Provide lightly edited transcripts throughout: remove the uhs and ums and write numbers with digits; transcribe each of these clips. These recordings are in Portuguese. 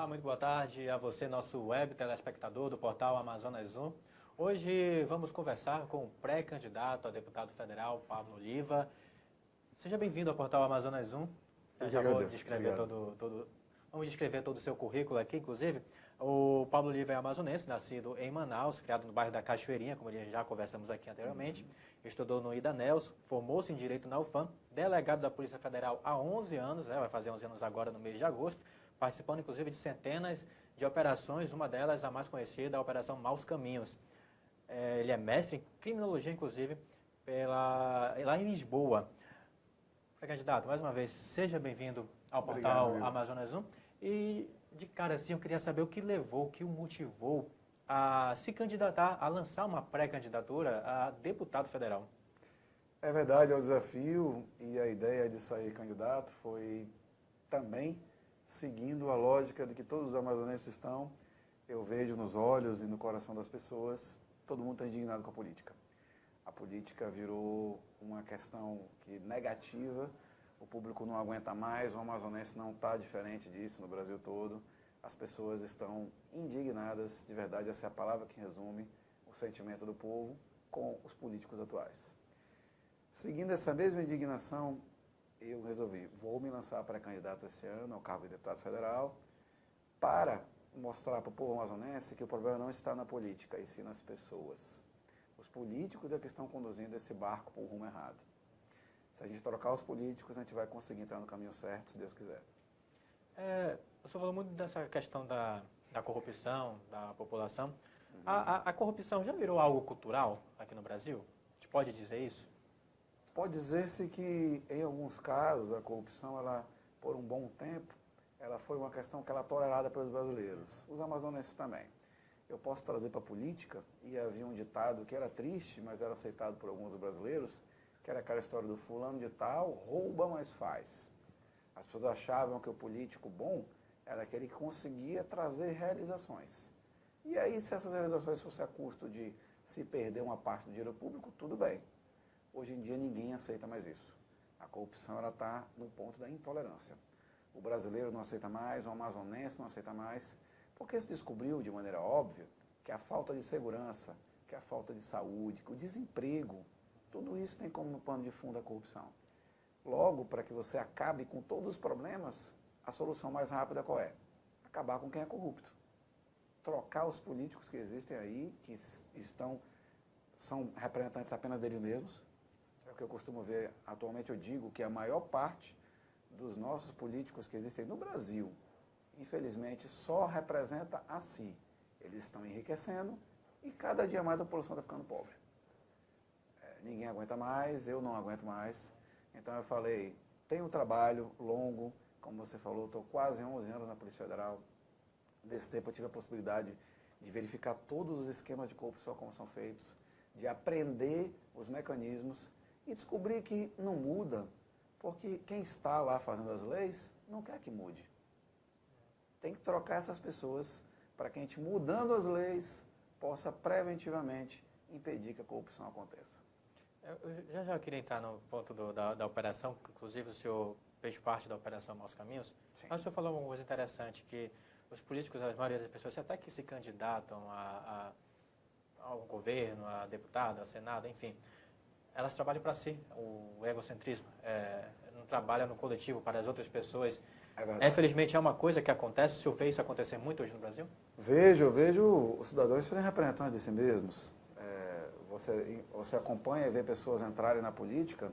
muito boa tarde a você, nosso web telespectador do portal Amazonas 1. Hoje vamos conversar com o pré-candidato a deputado federal, Pablo Oliva. Seja bem-vindo ao portal Amazonas 1. Já vou descrever vamos descrever todo o seu currículo aqui, inclusive. O Pablo Oliva é amazonense, nascido em Manaus, criado no bairro da Cachoeirinha, como já conversamos aqui anteriormente. Estudou no IDANELS, formou-se em Direito na UFAM, delegado da Polícia Federal há 11 anos, vai fazer 11 anos agora no mês de agosto, participando inclusive de centenas de operações, uma delas a mais conhecida, a Operação Maus Caminhos. Ele é mestre em criminologia, inclusive, lá em Lisboa. Pré-candidato, mais uma vez, seja bem-vindo ao portal Amazonas 1. E, de cara assim, eu queria saber o que levou, o que o motivou a se candidatar, a lançar uma pré-candidatura a deputado federal. É verdade, é um desafio, e a ideia de sair candidato foi também seguindo a lógica de que todos os amazonenses estão, eu vejo nos olhos e no coração das pessoas, todo mundo está indignado com a política. A política virou uma questão negativa, o público não aguenta mais, o amazonense não está diferente disso no Brasil todo. As pessoas estão indignadas, de verdade, essa é a palavra que resume o sentimento do povo com os políticos atuais. Seguindo essa mesma indignação, eu resolvi, vou me lançar pré-candidato esse ano ao cargo de deputado federal para mostrar para o povo amazonense que o problema não está na política, e sim nas pessoas. Os políticos é que estão conduzindo esse barco para o rumo errado. Se a gente trocar os políticos, a gente vai conseguir entrar no caminho certo, se Deus quiser. O senhor falou muito dessa questão da corrupção, da população. A corrupção já virou algo cultural aqui no Brasil? A gente pode dizer isso? Pode dizer-se que, em alguns casos, a corrupção, ela, por um bom tempo, ela foi uma questão que ela é tolerada pelos brasileiros. Os amazonenses também. Eu posso trazer para a política, e havia um ditado que era triste, mas era aceitado por alguns brasileiros, que era aquela história do fulano de tal, rouba, mas faz. As pessoas achavam que o político bom era aquele que conseguia trazer realizações. E aí, se essas realizações fossem a custo de se perder uma parte do dinheiro público, tudo bem. Hoje em dia, ninguém aceita mais isso. A corrupção está no ponto da intolerância. O brasileiro não aceita mais, o amazonense não aceita mais, porque se descobriu, de maneira óbvia, que a falta de segurança, que a falta de saúde, que o desemprego, tudo isso tem como pano de fundo a corrupção. Logo, para que você acabe com todos os problemas, a solução mais rápida qual é? Acabar com quem é corrupto. Trocar os políticos que existem aí, que são representantes apenas deles mesmos. É o que eu costumo ver, atualmente eu digo que a maior parte dos nossos políticos que existem no Brasil, infelizmente, só representa a si. Eles estão enriquecendo e cada dia mais a população está ficando pobre. Ninguém aguenta mais, eu não aguento mais. Então eu falei, tem um trabalho longo, como você falou, estou quase 11 anos na Polícia Federal. Nesse tempo eu tive a possibilidade de verificar todos os esquemas de corrupção como são feitos, de aprender os mecanismos e descobrir que não muda, porque quem está lá fazendo as leis não quer que mude. Tem que trocar essas pessoas para que a gente, mudando as leis, possa preventivamente impedir que a corrupção aconteça. Eu já queria entrar no ponto da operação, que inclusive o senhor fez parte da Operação Maus Caminhos. Sim. Mas o senhor falou uma coisa interessante, que os políticos, a maioria das pessoas, até que se candidatam ao governo, a deputado, a senado, enfim, elas trabalham para si, o egocentrismo, não trabalham no coletivo para as outras pessoas. Infelizmente é uma coisa que acontece, o senhor vê isso acontecer muito hoje no Brasil? Eu vejo os cidadãos serem representantes de si mesmos. Você acompanha e vê pessoas entrarem na política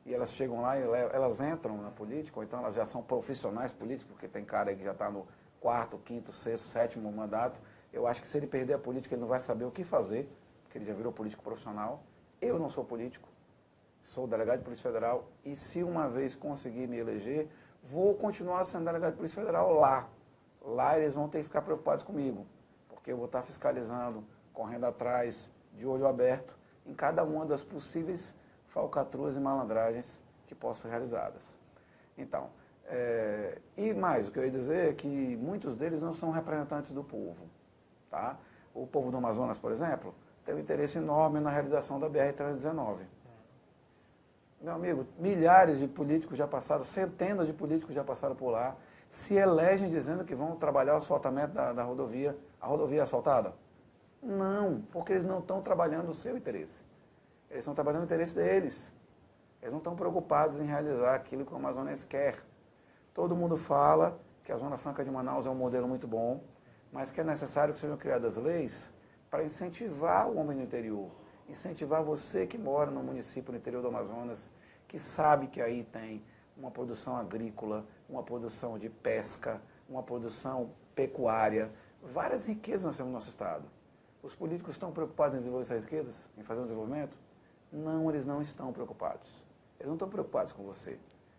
e elas chegam lá e elas entram na política, ou então elas já são profissionais políticos, porque tem cara aí que já está no 4º, 5º, 6º, 7º mandato. Eu acho que se ele perder a política, ele não vai saber o que fazer, porque ele já virou político profissional. Eu não sou político, sou delegado de Polícia Federal e se uma vez conseguir me eleger, vou continuar sendo delegado de Polícia Federal lá. Lá eles vão ter que ficar preocupados comigo, porque eu vou estar fiscalizando, correndo atrás, de olho aberto, em cada uma das possíveis falcatruas e malandragens que possam ser realizadas. Então, e mais, o que eu ia dizer é que muitos deles não são representantes do povo. Tá? O povo do Amazonas, por exemplo, tem um interesse enorme na realização da BR-319. Meu amigo, milhares de políticos já passaram, centenas de políticos já passaram por lá, se elegem dizendo que vão trabalhar o asfaltamento da rodovia, a rodovia asfaltada? Não, porque eles não estão trabalhando o seu interesse. Eles estão trabalhando o interesse deles. Eles não estão preocupados em realizar aquilo que o amazonense quer. Todo mundo fala que a Zona Franca de Manaus é um modelo muito bom, mas que é necessário que sejam criadas leis para incentivar o homem do interior, incentivar você que mora no município do interior do Amazonas, que sabe que aí tem uma produção agrícola, uma produção de pesca, uma produção pecuária, várias riquezas nós temos no nosso estado. Os políticos estão preocupados em desenvolver essas riquezas, em fazer um desenvolvimento? Não, eles não estão preocupados. Eles não estão preocupados com você.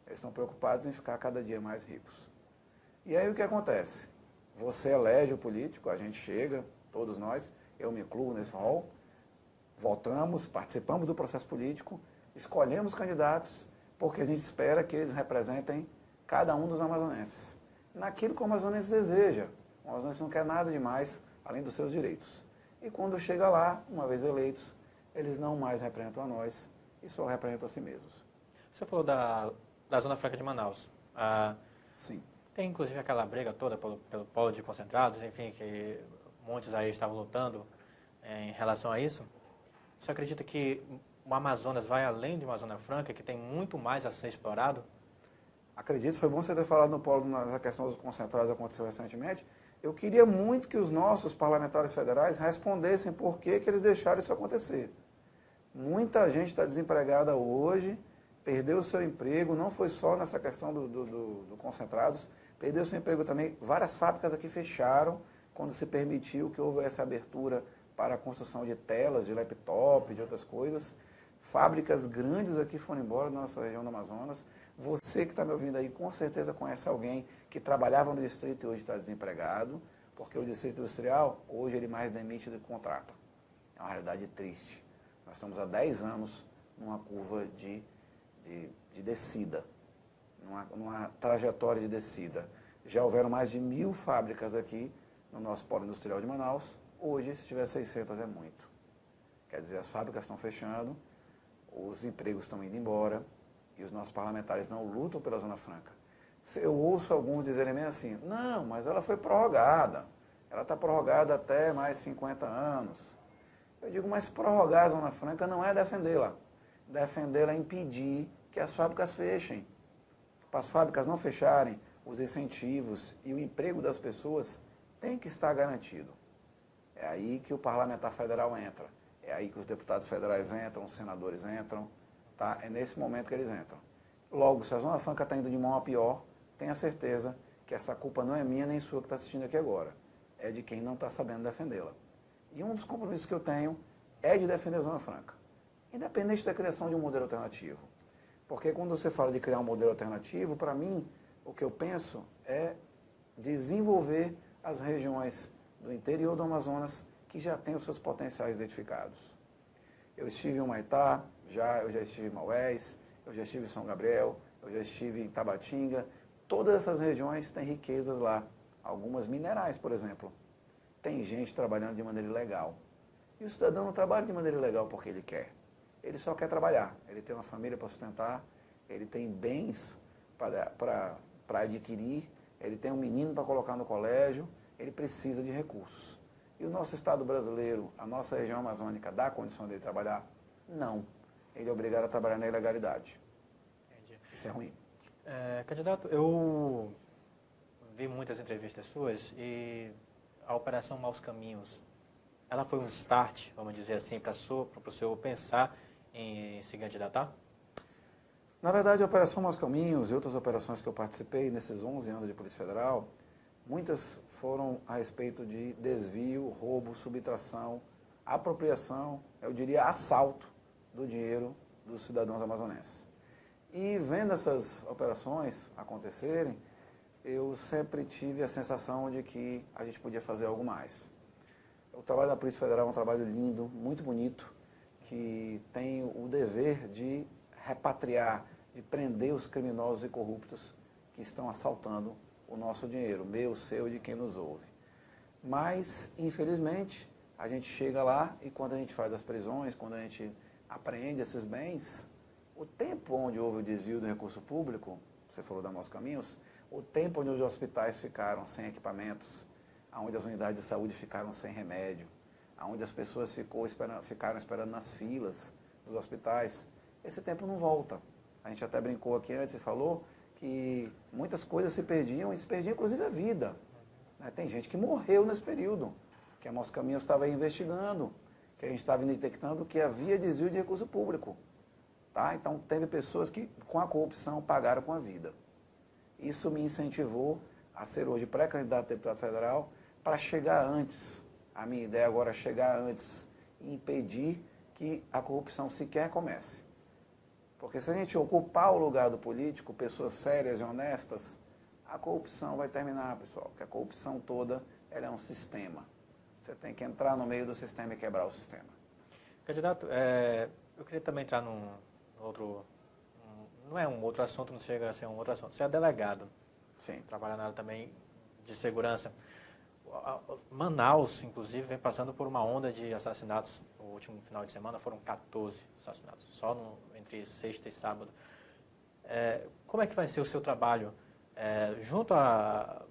Eles estão preocupados em ficar cada dia mais ricos. E aí o que acontece? Você elege o político, a gente chega, todos nós, eu me incluo nesse rol, votamos, participamos do processo político, escolhemos candidatos, porque a gente espera que eles representem cada um dos amazonenses. Naquilo que o amazonense deseja. O amazonense não quer nada demais, além dos seus direitos. E quando chega lá, uma vez eleitos, eles não mais representam a nós e só representam a si mesmos. Você falou da Zona Franca de Manaus. Sim. Tem inclusive aquela briga toda pelo polo de concentrados, enfim, que muitos aí estavam lutando em relação a isso. Você acredita que o Amazonas vai além de uma Zona Franca, que tem muito mais a ser explorado? Acredito, foi bom você ter falado no polo, na questão dos concentrados que aconteceu recentemente. Eu queria muito que os nossos parlamentares federais respondessem por que eles deixaram isso acontecer. Muita gente está desempregada hoje, perdeu o seu emprego, não foi só nessa questão do concentrados, perdeu o seu emprego também. Várias fábricas aqui fecharam quando se permitiu que houve essa abertura para a construção de telas, de laptop, de outras coisas. Fábricas grandes aqui foram embora da nossa região do Amazonas. Você que está me ouvindo aí, com certeza conhece alguém que trabalhava no distrito e hoje está desempregado, porque o distrito industrial, hoje ele mais demite do que contrata. É uma realidade triste. Nós estamos há 10 anos numa curva de descida, numa trajetória de descida. Já houveram mais de 1.000 fábricas aqui no nosso polo industrial de Manaus. Hoje, se tiver 600, é muito. Quer dizer, as fábricas estão fechando, os empregos estão indo embora e os nossos parlamentares não lutam pela Zona Franca. Eu ouço alguns dizerem bem assim, não, mas ela foi prorrogada. Ela está prorrogada até mais 50 anos. Eu digo, mas prorrogar a Zona Franca não é defendê-la. Defendê-la é impedir que as fábricas fechem. Para as fábricas não fecharem, os incentivos e o emprego das pessoas tem que estar garantido. É aí que o parlamentar federal entra. É aí que os deputados federais entram, os senadores entram. Tá? É nesse momento que eles entram. Logo, se a Zona Franca está indo de mal a pior, tenha certeza que essa culpa não é minha nem sua que está assistindo aqui agora. É de quem não está sabendo defendê-la. E um dos compromissos que eu tenho é de defender a Zona Franca. Independente da criação de um modelo alternativo. Porque quando você fala de criar um modelo alternativo, para mim, o que eu penso é desenvolver as regiões do interior do Amazonas que já têm os seus potenciais identificados. Eu estive em Humaitá, eu já estive em Maués, eu já estive em São Gabriel, eu já estive em Tabatinga. Todas essas regiões têm riquezas lá. Algumas minerais, por exemplo. Tem gente trabalhando de maneira ilegal. E o cidadão não trabalha de maneira ilegal porque ele quer. Ele só quer trabalhar. Ele tem uma família para sustentar, ele tem bens para adquirir, ele tem um menino para colocar no colégio, ele precisa de recursos. E o nosso Estado brasileiro, a nossa região amazônica, dá condição dele trabalhar? Não. Ele é obrigado a trabalhar na ilegalidade. Entendi. Isso é ruim. Candidato, eu vi muitas entrevistas suas e a Operação Maus Caminhos, ela foi um start, vamos dizer assim, para o senhor pensar em se candidatar? Na verdade, a Operação Maus Caminhos e outras operações que eu participei nesses 11 anos de Polícia Federal, muitas foram a respeito de desvio, roubo, subtração, apropriação, eu diria assalto do dinheiro dos cidadãos amazonenses. E vendo essas operações acontecerem, eu sempre tive a sensação de que a gente podia fazer algo mais. O trabalho da Polícia Federal é um trabalho lindo, muito bonito, que tem o dever de repatriar, de prender os criminosos e corruptos que estão assaltando o nosso dinheiro, meu, seu e de quem nos ouve. Mas, infelizmente, a gente chega lá e quando a gente faz as prisões, quando a gente apreende esses bens, o tempo onde houve o desvio do recurso público, você falou da Maus Caminhos, o tempo onde os hospitais ficaram sem equipamentos, onde as unidades de saúde ficaram sem remédio, onde as pessoas ficaram esperando nas filas dos hospitais, esse tempo não volta. A gente até brincou aqui antes e falou que muitas coisas se perdiam, e se perdia inclusive a vida. Tem gente que morreu nesse período, que a Nosso Caminho estava investigando, que a gente estava detectando que havia desvio de recurso público. Tá? Então, teve pessoas que, com a corrupção, pagaram com a vida. Isso me incentivou a ser hoje pré-candidato a deputado federal para chegar antes. A minha ideia agora é chegar antes e impedir que a corrupção sequer comece. Porque se a gente ocupar o lugar do político, pessoas sérias e honestas, a corrupção vai terminar, pessoal. Porque a corrupção toda, ela é um sistema. Você tem que entrar no meio do sistema e quebrar o sistema. Candidato, eu queria também entrar num outro... Não é um outro assunto, não chega a ser um outro assunto. Você é delegado. Sim. Trabalha na área também de segurança. Manaus, inclusive, vem passando por uma onda de assassinatos. No último final de semana foram 14 assassinatos, só entre sexta e sábado. Como é que vai ser o seu trabalho junto lá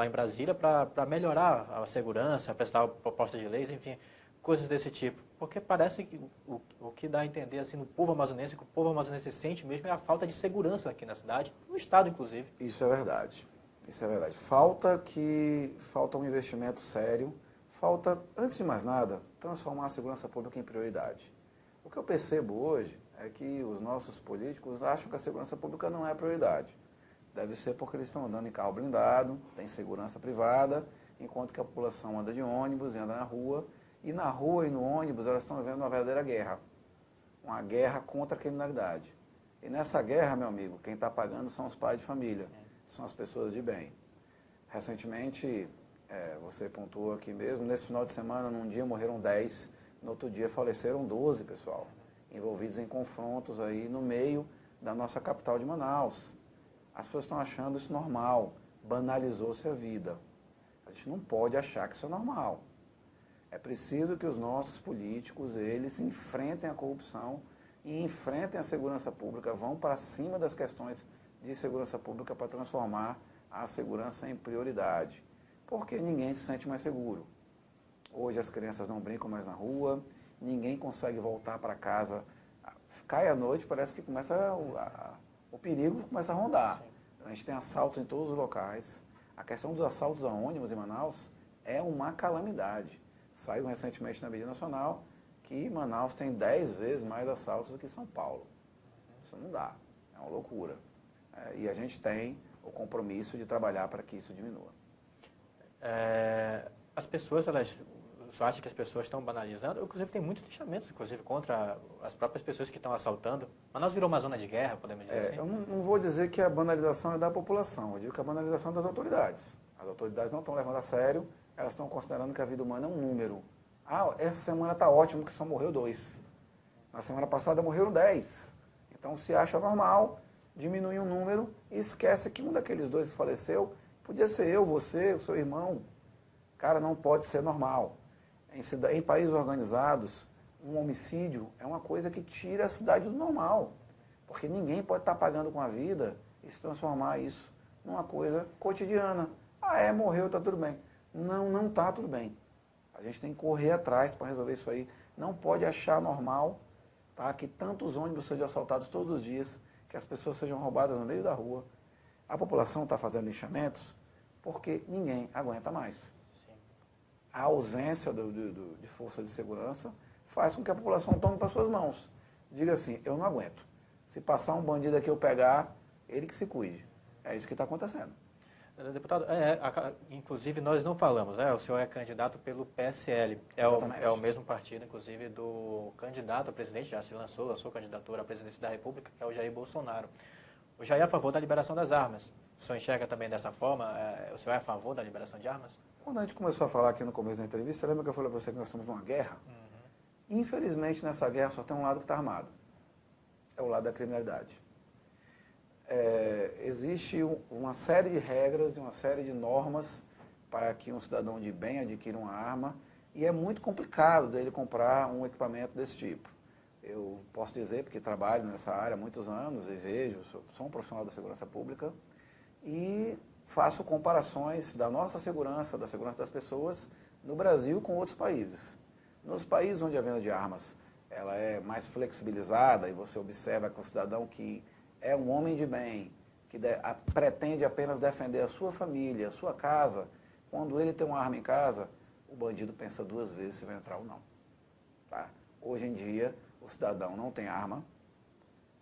em Brasília para melhorar a segurança, apresentar propostas de leis, enfim, coisas desse tipo? Porque parece que o que dá a entender assim, no povo amazonense, que o povo amazonense sente mesmo é a falta de segurança aqui na cidade, no estado inclusive. Isso é verdade. Isso é verdade. Falta um investimento sério, falta, antes de mais nada, transformar a segurança pública em prioridade. O que eu percebo hoje é que os nossos políticos acham que a segurança pública não é prioridade. Deve ser porque eles estão andando em carro blindado, tem segurança privada, enquanto que a população anda de ônibus e anda na rua. E na rua e no ônibus elas estão vivendo uma verdadeira guerra. Uma guerra contra a criminalidade. E nessa guerra, meu amigo, quem está pagando são os pais de família, são as pessoas de bem. Recentemente, você pontuou aqui mesmo, nesse final de semana, num dia morreram 10, no outro dia faleceram 12, pessoal, envolvidos em confrontos aí no meio da nossa capital de Manaus. As pessoas estão achando isso normal, banalizou-se a vida. A gente não pode achar que isso é normal. É preciso que os nossos políticos, eles enfrentem a corrupção e enfrentem a segurança pública, vão para cima das questões de segurança pública para transformar a segurança em prioridade. Porque ninguém se sente mais seguro. Hoje as crianças não brincam mais na rua, ninguém consegue voltar para casa. Cai a noite, parece que começa o perigo começa a rondar. Sim. A gente tem assaltos em todos os locais. A questão dos assaltos a ônibus em Manaus é uma calamidade. Saiu recentemente na mídia nacional que Manaus tem 10 vezes mais assaltos do que São Paulo. Isso não dá, é uma loucura. E a gente tem o compromisso de trabalhar para que isso diminua. As pessoas, você acha que as pessoas estão banalizando? Inclusive tem muitos lixamentos, inclusive, contra as próprias pessoas que estão assaltando. Manaus virou uma zona de guerra, podemos dizer assim? Eu não vou dizer que a banalização é da população, eu digo que a banalização é das autoridades. As autoridades não estão levando a sério, elas estão considerando que a vida humana é um número. Essa semana está ótimo que só morreu 2. Na semana passada morreram 10. Então se acha normal, diminui um número e esquece que um daqueles 2 que faleceu podia ser eu, você, o seu irmão. Cara, não pode ser normal. Em países organizados, um homicídio é uma coisa que tira a cidade do normal. Porque ninguém pode estar pagando com a vida e se transformar isso numa coisa cotidiana. Morreu, está tudo bem. Não está tudo bem. A gente tem que correr atrás para resolver isso aí. Não pode achar normal, tá, que tantos ônibus sejam assaltados todos os dias, que as pessoas sejam roubadas no meio da rua. A população está fazendo lixamentos porque ninguém aguenta mais. Sim. A ausência de força de segurança faz com que a população tome para suas mãos. Diga assim, eu não aguento. Se passar um bandido aqui eu pegar, ele que se cuide. É isso que está acontecendo. Deputado, inclusive nós não falamos, o senhor é candidato pelo PSL, é o mesmo partido, inclusive, do candidato a presidente, já se lançou candidatura à presidência da República, que é o Jair Bolsonaro. O Jair é a favor da liberação das armas. O senhor enxerga também dessa forma? O senhor é a favor da liberação de armas? Quando a gente começou a falar aqui no começo da entrevista, lembra que eu falei para você que nós estamos numa guerra? Uhum. Infelizmente, nessa guerra só tem um lado que está armado. É o lado da criminalidade. Existe uma série de regras e uma série de normas para que um cidadão de bem adquira uma arma e é muito complicado dele comprar um equipamento desse tipo. Eu posso dizer, porque trabalho nessa área há muitos anos e vejo, sou um profissional da segurança pública, e faço comparações da nossa segurança, da segurança das pessoas no Brasil com outros países. Nos países onde a venda de armas ela é mais flexibilizada e você observa que o cidadão que é um homem de bem, que pretende apenas defender a sua família, a sua casa, quando ele tem uma arma em casa, o bandido pensa duas vezes se vai entrar ou não. Tá? Hoje em dia, o cidadão não tem arma,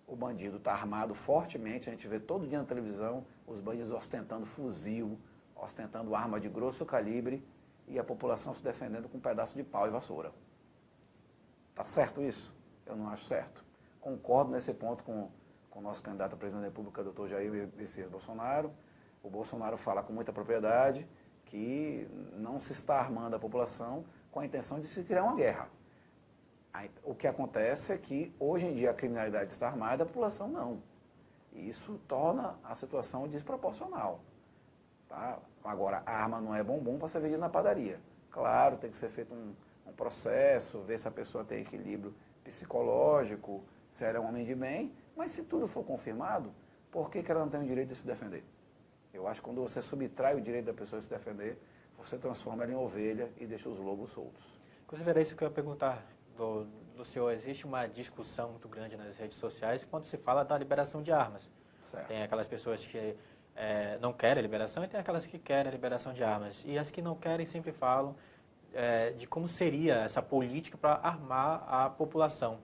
o bandido está armado fortemente, a gente vê todo dia na televisão os bandidos ostentando fuzil, ostentando arma de grosso calibre e a população se defendendo com um pedaço de pau e vassoura. Está certo isso? Eu não acho certo. Concordo nesse ponto com o nosso candidato a presidente da República, doutor Jair Messias Bolsonaro. O Bolsonaro fala com muita propriedade que não se está armando a população com a intenção de se criar uma guerra. O que acontece é que, hoje em dia, a criminalidade está armada, a população não. E isso torna a situação desproporcional. Tá? Agora, a arma não é bombom para ser vendida na padaria. Claro, tem que ser feito um processo, ver se a pessoa tem equilíbrio psicológico, se ela é um homem de bem, mas se tudo for confirmado, por que ela não tem o direito de se defender? Eu acho que quando você subtrai o direito da pessoa de se defender, você transforma ela em ovelha e deixa os lobos soltos. Inclusive, era isso que eu ia perguntar do senhor. Existe uma discussão muito grande nas redes sociais quando se fala da liberação de armas. Certo. Tem aquelas pessoas que não querem a liberação e tem aquelas que querem a liberação de armas. E as que não querem sempre falam de como seria essa política para armar a população.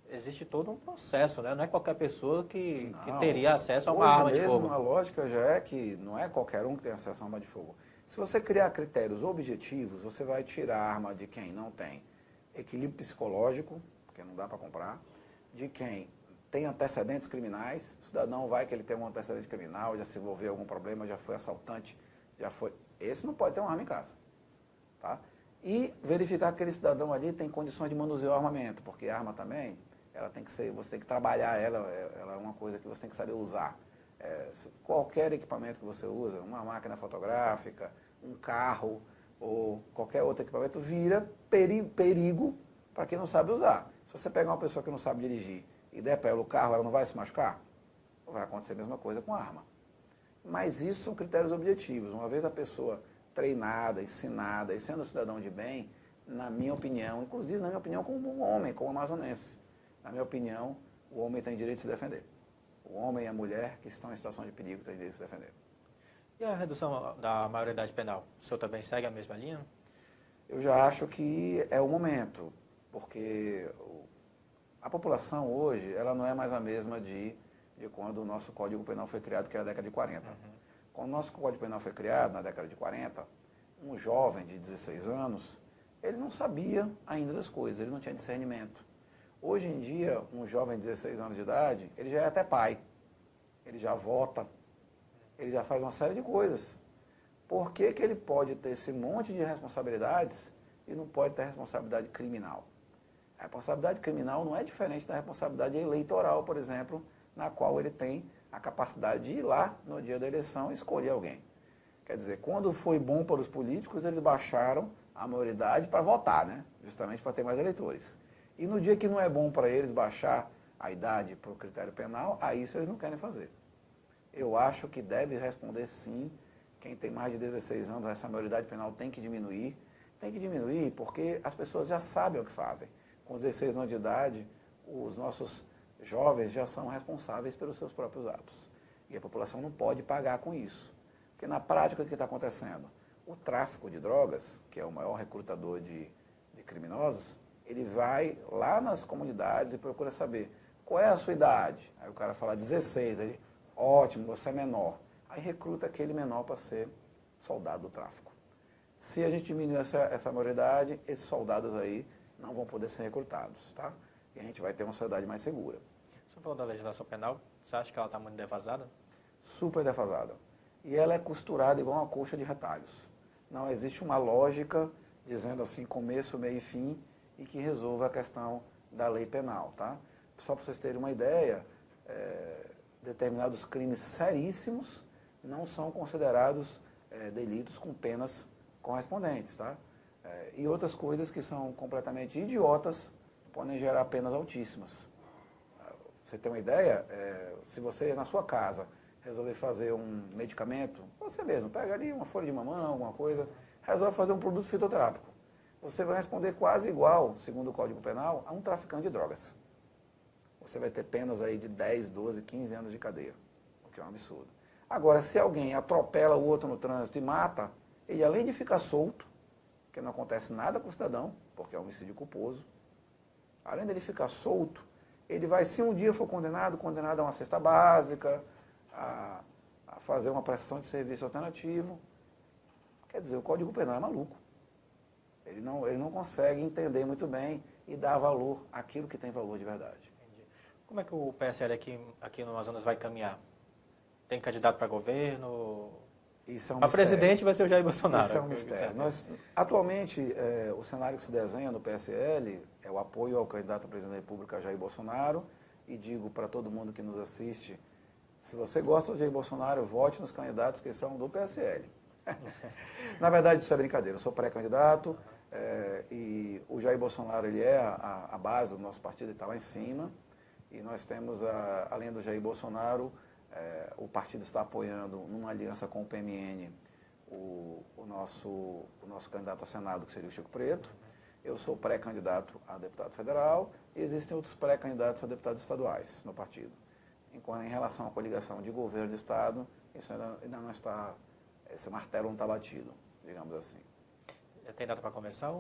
Existe todo um processo, né? Não é qualquer pessoa que teria acesso a uma arma de fogo. A lógica já é que não é qualquer um que tem acesso a uma arma de fogo. Se você criar critérios objetivos, você vai tirar a arma de quem não tem equilíbrio psicológico, porque não dá para comprar, de quem tem antecedentes criminais, o cidadão vai que ele tem um antecedente criminal, já se envolveu em algum problema, já foi assaltante, já foi... Esse não pode ter uma arma em casa. Tá? E verificar que aquele cidadão ali tem condições de manusear o armamento, porque a arma também, ela tem que ser, você tem que trabalhar ela é uma coisa que você tem que saber usar. Qualquer equipamento que você usa, uma máquina fotográfica, um carro ou qualquer outro equipamento, vira perigo para quem não sabe usar. Se você pegar uma pessoa que não sabe dirigir e der para ela o carro, ela não vai se machucar? Vai acontecer a mesma coisa com a arma. Mas isso são critérios objetivos. Uma vez a pessoa treinada, ensinada e sendo cidadão de bem, na minha opinião, inclusive na minha opinião como um homem, como amazonense, na minha opinião, o homem tem direito de se defender. O homem e a mulher que estão em situação de perigo têm direito de se defender. E a redução da maioridade penal? O senhor também segue a mesma linha? Eu já acho que é o momento, porque a população hoje, ela não é mais a mesma de quando o nosso Código Penal foi criado, que era a década de 40. Quando o nosso Código Penal foi criado, na década de 40, um jovem de 16 anos, ele não sabia ainda das coisas, ele não tinha discernimento. Hoje em dia, um jovem de 16 anos de idade, ele já é até pai, ele já vota, ele já faz uma série de coisas. Por que que ele pode ter esse monte de responsabilidades e não pode ter responsabilidade criminal? A responsabilidade criminal não é diferente da responsabilidade eleitoral, por exemplo, na qual ele tem a capacidade de ir lá no dia da eleição e escolher alguém. Quer dizer, quando foi bom para os políticos, eles baixaram a maioridade para votar, né? Justamente para ter mais eleitores. E no dia que não é bom para eles baixar a idade para o critério penal, aí isso eles não querem fazer. Eu acho que deve responder sim. Quem tem mais de 16 anos, essa maioridade penal tem que diminuir. Tem que diminuir porque as pessoas já sabem o que fazem. Com 16 anos de idade, os nossos jovens já são responsáveis pelos seus próprios atos. E a população não pode pagar com isso. Porque na prática o que está acontecendo? O tráfico de drogas, que é o maior recrutador de criminosos, ele vai lá nas comunidades e procura saber qual é a sua idade. Aí o cara fala 16, ele, ótimo, você é menor. Aí recruta aquele menor para ser soldado do tráfico. Se a gente diminuir essa maioridade, esses soldados aí não vão poder ser recrutados, tá? E a gente vai ter uma sociedade mais segura. O senhor falou da legislação penal, você acha que ela está muito defasada? Super defasada. E ela é costurada igual uma colcha de retalhos. Não existe uma lógica dizendo assim, começo, meio e fim, e que resolva a questão da lei penal, tá? Só para vocês terem uma ideia, determinados crimes seríssimos não são considerados delitos com penas correspondentes, tá? E outras coisas que são completamente idiotas podem gerar penas altíssimas. Você tem uma ideia? Se você, na sua casa, resolver fazer um medicamento, você mesmo, pega ali uma folha de mamão, alguma coisa, resolve fazer um produto fitoterápico. Você vai responder quase igual, segundo o Código Penal, a um traficante de drogas. Você vai ter penas aí de 10, 12, 15 anos de cadeia, o que é um absurdo. Agora, se alguém atropela o outro no trânsito e mata, ele além de ficar solto, que não acontece nada com o cidadão, porque é um homicídio culposo, além dele ficar solto, ele vai, se um dia for condenado a uma cesta básica, a fazer uma prestação de serviço alternativo. Quer dizer, o Código Penal é maluco. Ele não consegue entender muito bem e dar valor àquilo que tem valor de verdade. Entendi. Como é que o PSL aqui no Amazonas vai caminhar? Tem candidato para governo? Isso é um para mistério. presidente vai ser o Jair Bolsonaro. Isso é um mistério. Atualmente, o cenário que se desenha no PSL é o apoio ao candidato a presidente da República, Jair Bolsonaro, e digo para todo mundo que nos assiste, se você gosta do Jair Bolsonaro, vote nos candidatos que são do PSL. Na verdade, isso é brincadeira. Eu sou pré-candidato e o Jair Bolsonaro ele é a base do nosso partido, ele está lá em cima. E nós temos, além do Jair Bolsonaro, o partido está apoiando, numa aliança com o PMN, o nosso candidato a Senado, que seria o Chico Preto. Eu sou pré-candidato a deputado federal e existem outros pré-candidatos a deputados estaduais no partido. Em relação à coligação de governo do Estado, isso ainda não está, esse martelo não está batido, digamos assim. Já tem data para começar?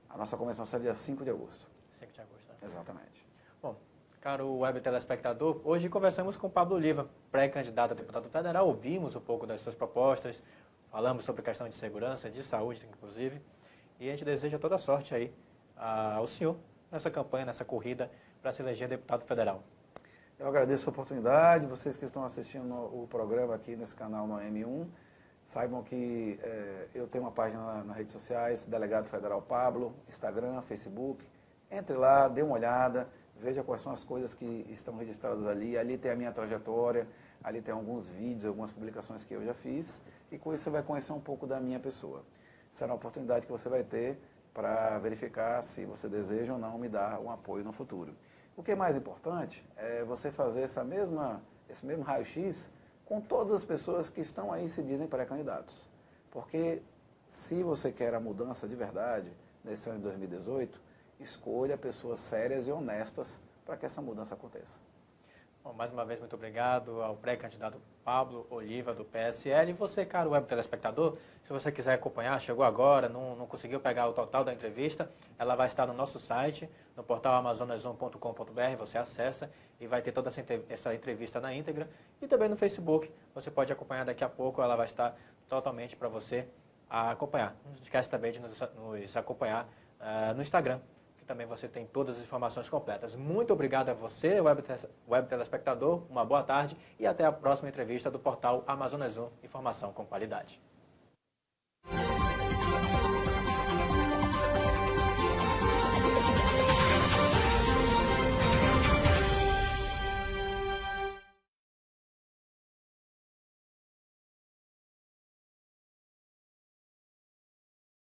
A nossa convenção será dia 5 de agosto. 5 de agosto, né? Exatamente. Bom, caro web telespectador, hoje conversamos com Pablo Oliva, pré-candidato a deputado federal, ouvimos um pouco das suas propostas, falamos sobre questão de segurança, de saúde, inclusive, e a gente deseja toda a sorte aí ao senhor nessa campanha, nessa corrida para se eleger deputado federal. Eu agradeço a oportunidade, vocês que estão assistindo o programa aqui nesse canal no M1, saibam que eu tenho uma página nas redes sociais, Delegado Federal Pablo, Instagram, Facebook, entre lá, dê uma olhada, veja quais são as coisas que estão registradas ali tem a minha trajetória, ali tem alguns vídeos, algumas publicações que eu já fiz, e com isso você vai conhecer um pouco da minha pessoa. Será uma oportunidade que você vai ter para verificar se você deseja ou não me dar um apoio no futuro. O que é mais importante é você fazer esse mesmo raio-x com todas as pessoas que estão aí e se dizem pré-candidatos. Porque se você quer a mudança de verdade, nesse ano de 2018, escolha pessoas sérias e honestas para que essa mudança aconteça. Bom, mais uma vez, muito obrigado ao pré-candidato Pablo Oliva, do PSL. E você, caro web telespectador, se você quiser acompanhar, chegou agora, não conseguiu pegar o total da entrevista, ela vai estar no nosso site, no portal amazonas1.com.br, você acessa e vai ter toda essa entrevista na íntegra. E também no Facebook, você pode acompanhar daqui a pouco, ela vai estar totalmente para você acompanhar. Não esquece também de nos acompanhar no Instagram, também você tem todas as informações completas. Muito obrigado a você, web telespectador, uma boa tarde e até a próxima entrevista do portal Amazonas 1, informação com qualidade.